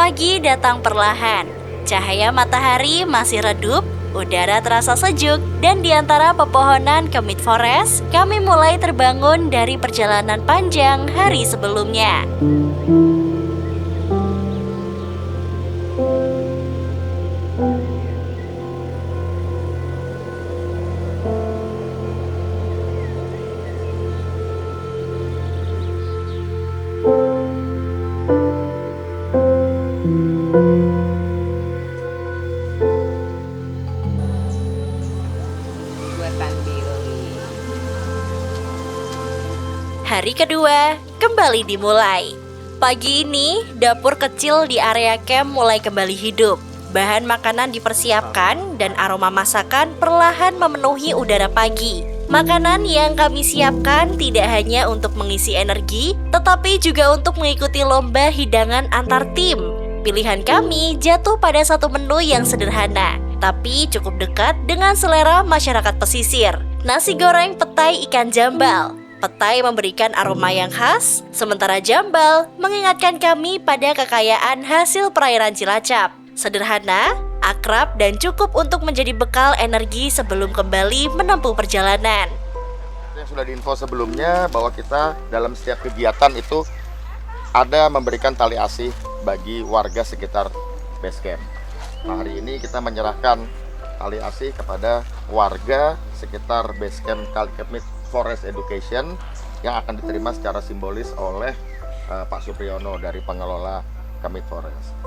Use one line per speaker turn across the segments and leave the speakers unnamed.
Pagi datang perlahan, cahaya matahari masih redup, udara terasa sejuk, dan di antara pepohonan Kemit Forest, kami mulai terbangun dari perjalanan panjang hari sebelumnya. Hari kedua kembali dimulai. Pagi ini, dapur kecil di area camp mulai kembali hidup. Bahan makanan dipersiapkan dan aroma masakan perlahan memenuhi udara pagi. Makanan yang kami siapkan tidak hanya untuk mengisi energi, tetapi juga untuk mengikuti lomba hidangan antar tim. Pilihan kami jatuh pada satu menu yang sederhana, tapi cukup dekat dengan selera masyarakat pesisir. Nasi goreng petai ikan jambal. Petai memberikan aroma yang khas, sementara jambal mengingatkan kami pada kekayaan hasil perairan Cilacap. Sederhana, akrab, dan cukup untuk menjadi bekal energi sebelum kembali menempuh perjalanan.
Yang sudah diinfo sebelumnya bahwa kita dalam setiap kegiatan itu ada memberikan tali asih bagi warga sekitar base camp. Nah, hari ini kita menyerahkan tali asih kepada warga sekitar base camp Kemit Forest Education yang akan diterima secara simbolis oleh Pak Supriyono dari pengelola Kemit Forest.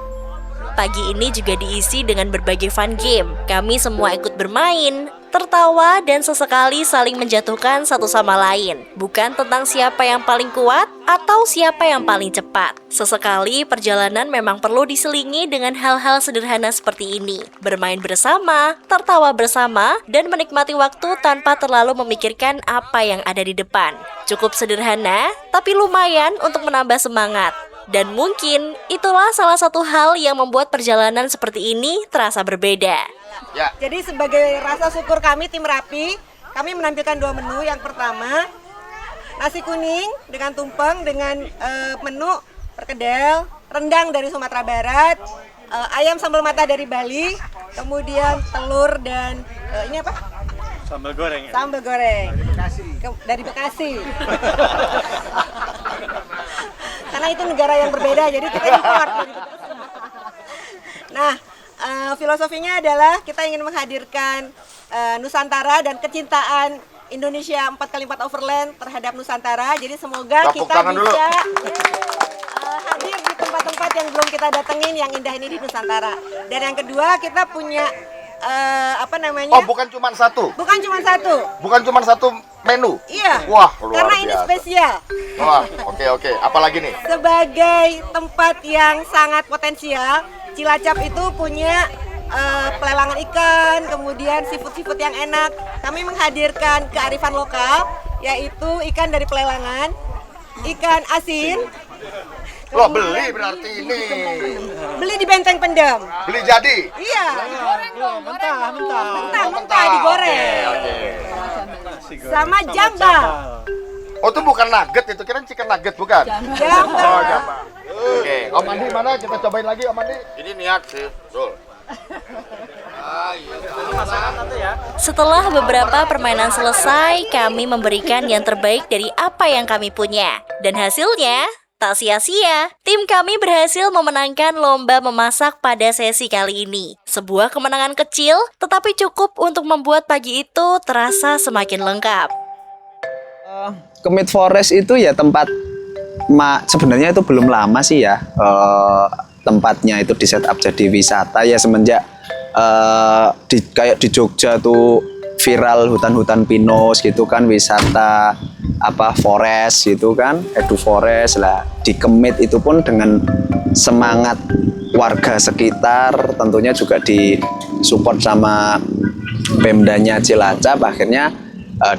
Pagi ini juga diisi dengan berbagai fun game. Kami semua ikut bermain, tertawa, dan sesekali saling menjatuhkan satu sama lain. Bukan tentang siapa yang paling kuat atau siapa yang paling cepat. Sesekali perjalanan memang perlu diselingi dengan hal-hal sederhana seperti ini. Bermain bersama, tertawa bersama, dan menikmati waktu tanpa terlalu memikirkan apa yang ada di depan. Cukup sederhana, tapi lumayan untuk menambah semangat. Dan mungkin itulah salah satu hal yang membuat perjalanan seperti ini terasa berbeda.
Ya. Jadi sebagai rasa syukur kami tim Rapi, kami menampilkan 2 menu. Yang pertama, nasi kuning dengan tumpeng dengan menu perkedel, rendang dari Sumatera Barat, ayam sambal mata dari Bali, kemudian telur dan ini apa?
Sambal goreng.
Sambal goreng. Dari Bekasi. Karena itu negara yang berbeda, jadi kita import. Nah, filosofinya adalah kita ingin menghadirkan Nusantara dan kecintaan Indonesia 4x4 Overland terhadap Nusantara. Jadi semoga kita bisa hadir di tempat-tempat yang belum kita datengin yang indah ini di Nusantara. Dan yang kedua, kita punya
Oh, bukan cuma satu?
Bukan cuma satu.
Bukan cuma satu menu?
Iya.
Wah, luar
karena
biasa.
ini spesial.
Wah, oke. Apalagi nih?
Sebagai tempat yang sangat potensial, Cilacap itu punya pelelangan ikan, kemudian seafood yang enak. Kami menghadirkan kearifan lokal, yaitu ikan dari pelelangan, ikan asin.
Loh, beli berarti ini.
Beli di Benteng Pendem.
Beli jadi?
Iya. Mentah digoreng.
Oke.
Sama jambal.
Oh, itu bukan nugget, itu kira chicken nugget bukan?
Jambal.
Oh, jambal. Oke, Om Andi mana? Kita cobain lagi Om Andi. Ini niat sih, betul.
Setelah beberapa permainan selesai, kami memberikan yang terbaik dari apa yang kami punya. Dan hasilnya tak sia-sia, tim kami berhasil memenangkan lomba memasak pada sesi kali ini. Sebuah kemenangan kecil, tetapi cukup untuk membuat pagi itu terasa semakin lengkap.
Kemit Forest itu ya tempat, sebenarnya itu belum lama sih ya, tempatnya itu di setup jadi wisata ya semenjak kayak di Jogja tuh viral hutan-hutan pinus gitu kan, wisata forest gitu kan, edu forest lah. Di Kemit itu pun dengan semangat warga sekitar, tentunya juga disupport sama Pemdanya Cilacap, akhirnya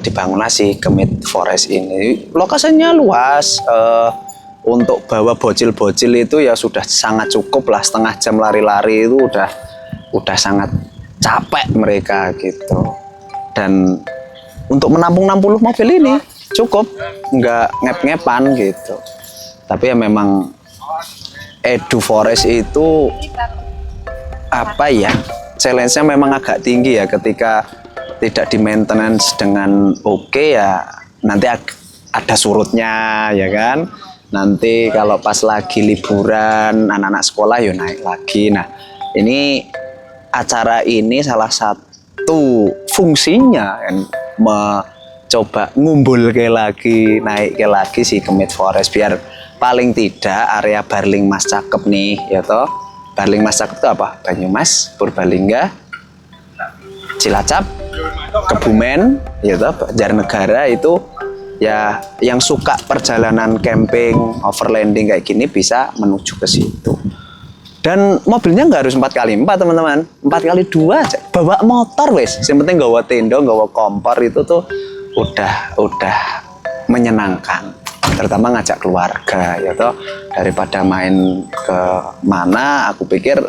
dibangunlah si Kemit Forest ini. Lokasinya luas, untuk bawa bocil-bocil itu ya sudah sangat cukup lah, setengah jam lari-lari itu udah sangat capek mereka gitu. Dan untuk menampung 60 mobil ini cukup, nggak ngep-ngepan gitu. Tapi ya memang Edu Forest itu apa ya? Challenge-nya memang agak tinggi ya ketika tidak di maintenance dengan oke ya nanti ada surutnya ya kan. Nanti kalau pas lagi liburan anak-anak sekolah ya naik lagi. Nah, ini acara ini salah satu fungsinya kan coba ngumpul ke lagi, naik ke lagi si Kemit Forest biar paling tidak area Barling Mas cakep nih ya toh. Barling Mas cakep itu apa? Banyumas, Purbalingga, Cilacap, Kebumen, ya toh, Banjarnegara itu ya yang suka perjalanan camping, overlanding kayak gini bisa menuju ke situ. Dan mobilnya nggak harus 4x4 teman-teman, 4x2 aja. Bawa motor wes, yang penting gawa tenda, gawa kompor itu tuh udah menyenangkan. Terutama ngajak keluarga ya toh, daripada main ke mana, aku pikir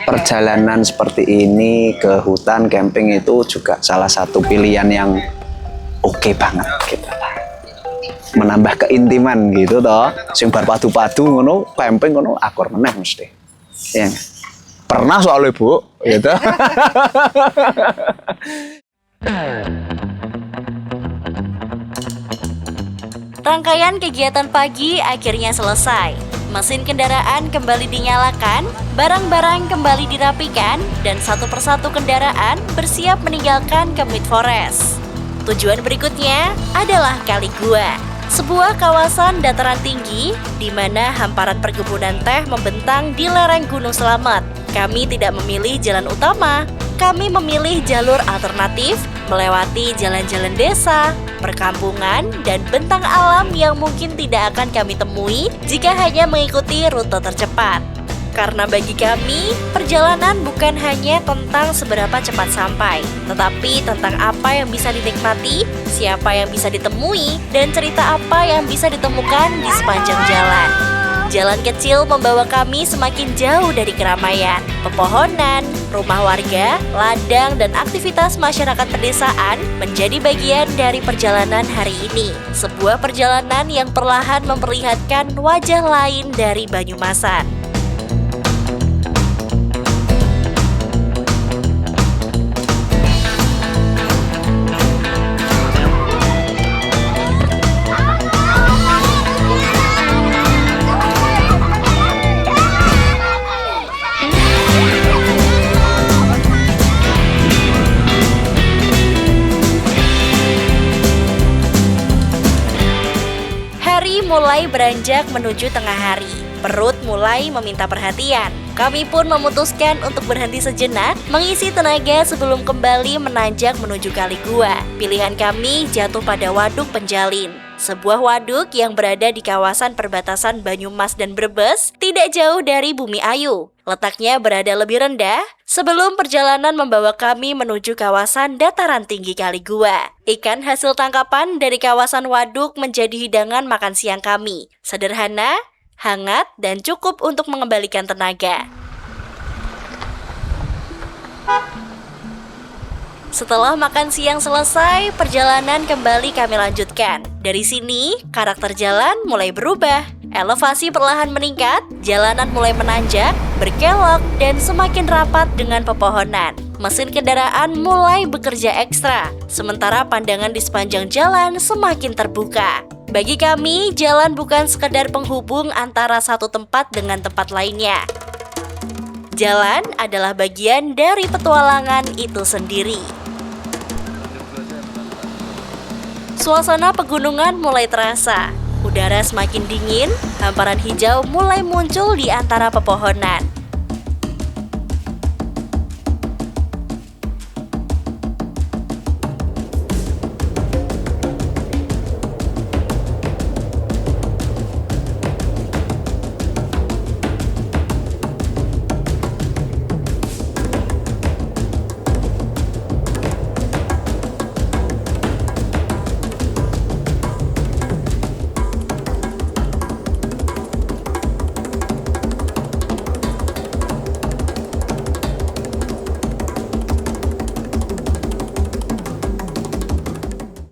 perjalanan seperti ini ke hutan camping itu juga salah satu pilihan yang oke banget gitu lah. Menambah keintiman gitu toh, sing bar padu-padu ngono camping ngono akur meneh mesti. Ya. Pernah soalnya Bu gitu.
Rangkaian kegiatan pagi akhirnya selesai. Mesin kendaraan kembali dinyalakan, barang-barang kembali dirapikan, dan satu persatu kendaraan bersiap meninggalkan Kemit Forest. Tujuan berikutnya adalah Kali Gua, sebuah kawasan dataran tinggi di mana hamparan perkebunan teh membentang di lereng Gunung Slamet. Kami tidak memilih jalan utama, kami memilih jalur alternatif melewati jalan-jalan desa, perkampungan, dan bentang alam yang mungkin tidak akan kami temui jika hanya mengikuti rute tercepat. Karena bagi kami, perjalanan bukan hanya tentang seberapa cepat sampai, tetapi tentang apa yang bisa dinikmati, siapa yang bisa ditemui, dan cerita apa yang bisa ditemukan di sepanjang jalan. Jalan kecil membawa kami semakin jauh dari keramaian, pepohonan, rumah warga, ladang, dan aktivitas masyarakat pedesaan menjadi bagian dari perjalanan hari ini. Sebuah perjalanan yang perlahan memperlihatkan wajah lain dari Banyumasan. Mulai beranjak menuju tengah hari, perut mulai meminta perhatian. Kami pun memutuskan untuk berhenti sejenak, mengisi tenaga sebelum kembali menanjak menuju Kali Gua. Pilihan kami jatuh pada Waduk Penjalin, sebuah waduk yang berada di kawasan perbatasan Banyumas dan Brebes, tidak jauh dari Bumi Ayu. Letaknya berada lebih rendah sebelum perjalanan membawa kami menuju kawasan dataran tinggi Kali Gua. Ikan hasil tangkapan dari kawasan waduk menjadi hidangan makan siang kami. Sederhana, hangat, dan cukup untuk mengembalikan tenaga. Setelah makan siang selesai, perjalanan kembali kami lanjutkan. Dari sini, karakter jalan mulai berubah. Elevasi perlahan meningkat, jalanan mulai menanjak, berkelok, dan semakin rapat dengan pepohonan. Mesin kendaraan mulai bekerja ekstra, sementara pandangan di sepanjang jalan semakin terbuka. Bagi kami, jalan bukan sekedar penghubung antara satu tempat dengan tempat lainnya. Jalan adalah bagian dari petualangan itu sendiri. Suasana pegunungan mulai terasa. Udara semakin dingin, hamparan hijau mulai muncul di antara pepohonan.